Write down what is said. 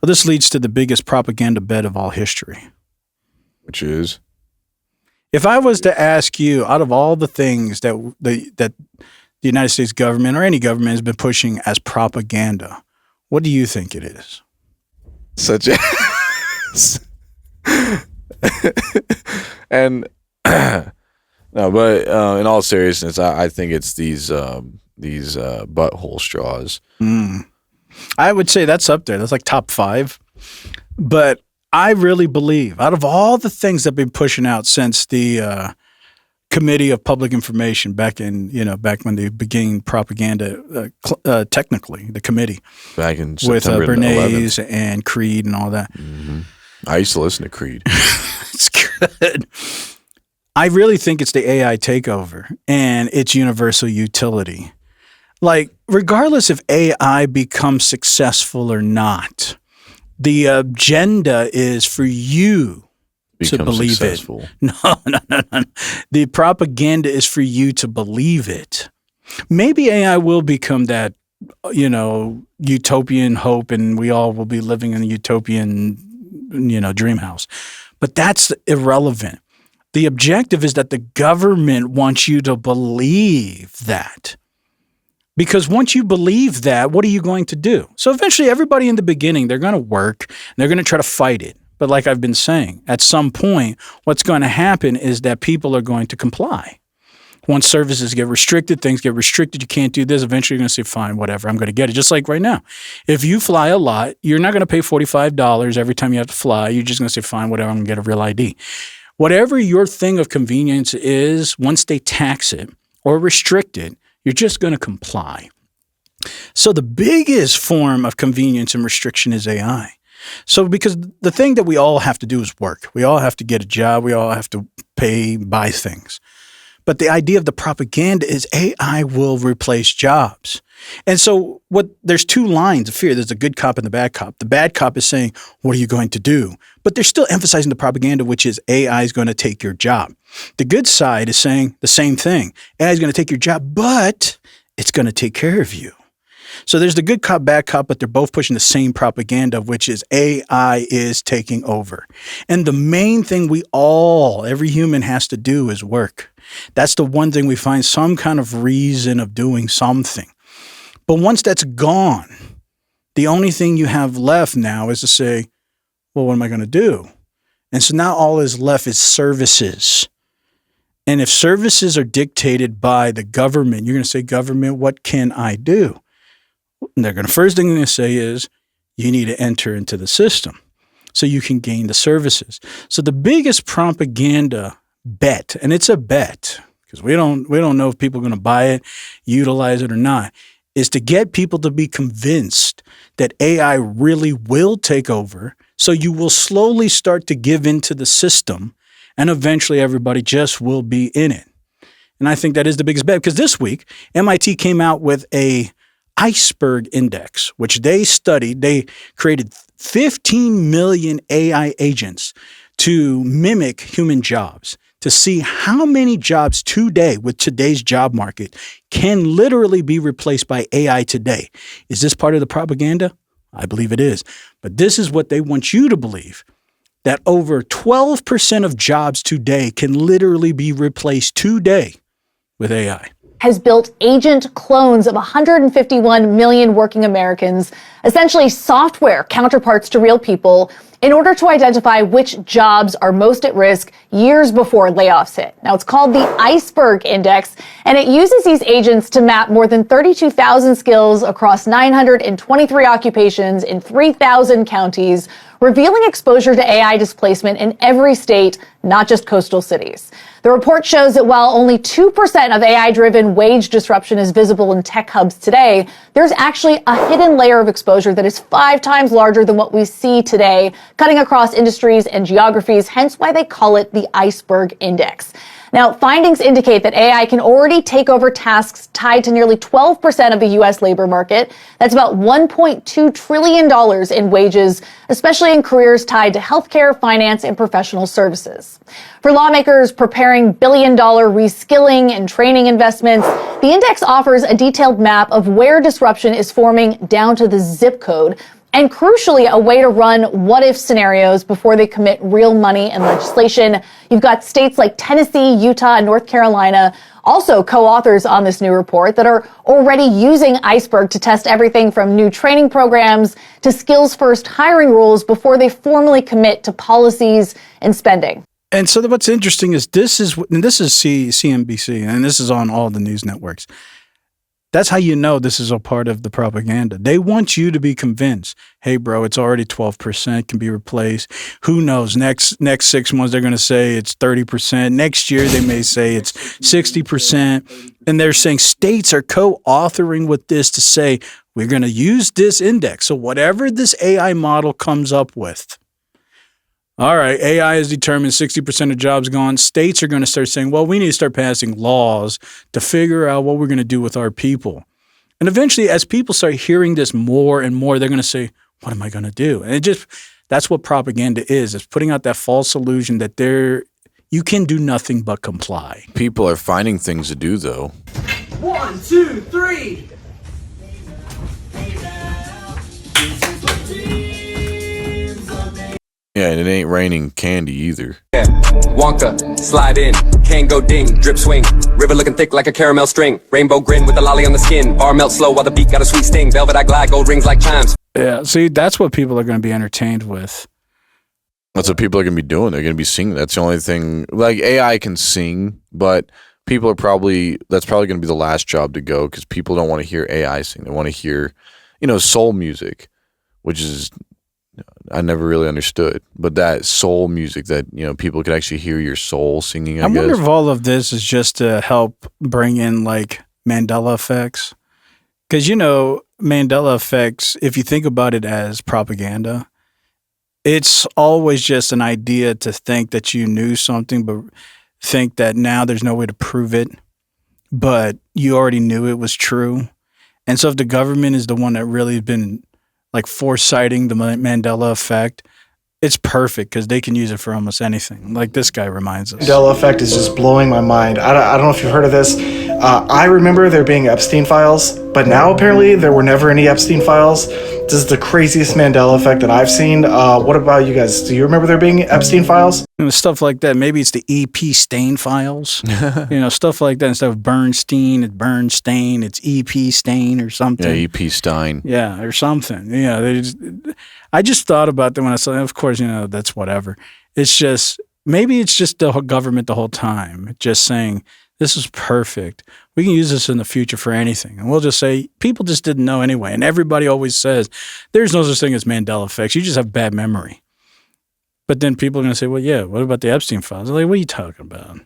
Well, this leads to the biggest propaganda bed of all history. Which is? If I was to ask you, out of all the things that the United States government or any government has been pushing as propaganda, what do you think it is? Such as... And... No, but in all seriousness, I think it's these butthole straws. I would say that's up there. That's like top 5. But I really believe, out of all the things that have been pushing out since the Committee of Public Information back when they began propaganda, technically the committee back in with September Bernays and Creed and all that. Mm-hmm. I used to listen to Creed. It's good. I really think it's the AI takeover and its universal utility. Like, regardless if AI becomes successful or not, the agenda is for you to believe successful. It. No. The propaganda is for you to believe it. Maybe AI will become that, utopian hope, and we all will be living in a utopian, dream house. But that's irrelevant. The objective is that the government wants you to believe that. Because once you believe that, what are you going to do? So eventually everybody in the beginning, they're going to work and they're going to try to fight it. But like I've been saying, at some point, what's going to happen is that people are going to comply. Once services get restricted, things get restricted, you can't do this, eventually you're going to say, fine, whatever, I'm going to get it. Just like right now. If you fly a lot, you're not going to pay $45 every time you have to fly. You're just going to say, fine, whatever, I'm going to get a real ID. Whatever your thing of convenience is, once they tax it or restrict it, you're just going to comply. So the biggest form of convenience and restriction is AI. So because the thing that we all have to do is work. We all have to get a job. We all have to buy things. But the idea of the propaganda is AI will replace jobs. And so there's 2 lines of fear. There's a good cop and the bad cop. The bad cop is saying, what are you going to do? But they're still emphasizing the propaganda, which is AI is going to take your job. The good side is saying the same thing. AI is going to take your job, but it's going to take care of you. So there's the good cop, bad cop, but they're both pushing the same propaganda, which is AI is taking over. And the main thing every human has to do is work. That's the one thing we find some kind of reason of doing something. But once that's gone, the only thing you have left now is to say, well, what am I going to do? And so now all is left is services. And if services are dictated by the government, you're going to say, government, what can I do? And first thing they're going to say is, you need to enter into the system so you can gain the services. So the biggest propaganda bet, and it's a bet because we don't know if people are going to buy it, utilize it or not, is to get people to be convinced that AI really will take over. So you will slowly start to give into the system and eventually everybody just will be in it. And I think that is the biggest bet because this week MIT came out with a ICEBERG index, which they studied. They created 15 million AI agents to mimic human jobs to see how many jobs today with today's job market can literally be replaced by AI today. Is this part of the propaganda? I believe it is. But this is what they want you to believe, that over 12% of jobs today can literally be replaced today with AI. Has built agent clones of 151 million working Americans, essentially software counterparts to real people, in order to identify which jobs are most at risk years before layoffs hit. Now, it's called the ICEBERG Index, and it uses these agents to map more than 32,000 skills across 923 occupations in 3,000 counties, revealing exposure to AI displacement in every state, not just coastal cities. The report shows that while only 2% of AI-driven wage disruption is visible in tech hubs today, there's actually a hidden layer of exposure that is 5 times larger than what we see today, cutting across industries and geographies, hence why they call it the ICEBERG Index. Now, findings indicate that AI can already take over tasks tied to nearly 12% of the U.S. labor market. That's about $1.2 trillion in wages, especially in careers tied to healthcare, finance, and professional services. For lawmakers preparing billion-dollar reskilling and training investments, the index offers a detailed map of where disruption is forming down to the zip code. and crucially, a way to run what-if scenarios before they commit real money and legislation. You've got states like Tennessee, Utah, and North Carolina, also co-authors on this new report, that are already using ICEBERG to test everything from new training programs to skills-first hiring rules before they formally commit to policies and spending. And so what's interesting is this is CNBC, and this is on all the news networks. That's how you know this is a part of the propaganda. They want you to be convinced, hey, bro, it's already 12%, can be replaced. Who knows? Next 6 months, they're going to say it's 30%. Next year, they may say it's 60%. And they're saying states are co-authoring with this to say, we're going to use this index. So whatever this AI model comes up with, all right, AI has determined 60% of jobs gone. States are going to start saying, well, we need to start passing laws to figure out what we're going to do with our people. And eventually, as people start hearing this more and more, they're going to say, what am I going to do? And that's what propaganda is. It's putting out that false illusion that you can do nothing but comply. People are finding things to do, though. 1, 2, 3. Yeah, and it ain't raining candy either. Yeah. Wonka, slide in, can go ding, drip swing, river looking thick like a caramel string, rainbow grin with a lolly on the skin, bar melt slow while the beat got a sweet sting, velvet I glide, gold rings like chimes. Yeah, see, that's what people are going to be entertained with. That's what people are going to be doing. They're going to be singing. That's the only thing. Like, AI can sing, but that's probably going to be the last job to go because people don't want to hear AI sing. They want to hear, soul music, which is, I never really understood, but that soul music that, people can actually hear your soul singing, I guess. wonder if all of this is just to help bring in like Mandela effects. Because, Mandela effects, if you think about it as propaganda, it's always just an idea to think that you knew something, but think that now there's no way to prove it, but you already knew it was true. And so if the government is the one that really has been like foresighting the Mandela effect, it's perfect because they can use it for almost anything. Like this guy reminds us. Mandela effect is just blowing my mind. I don't know if you've heard of this. I remember there being Epstein files, but now apparently there were never any Epstein files. This is the craziest Mandela effect that I've seen. What about you guys? Do you remember there being Epstein files? Stuff like that. Maybe it's the EP Stain files. Stuff like that. Instead of Bernstein, it's Bernstein. It's EP Stain or something. Yeah, EP Stein. Yeah, or something. I just thought about that when I saw. Of course, that's whatever. It's just maybe it's just the government the whole time, just saying this is perfect. We can use this in the future for anything, and we'll just say people just didn't know anyway. And everybody always says there's no such thing as Mandela effects. You just have bad memory. But then people are going to say, well, yeah, what about the Epstein files? I'm like, what are you talking about?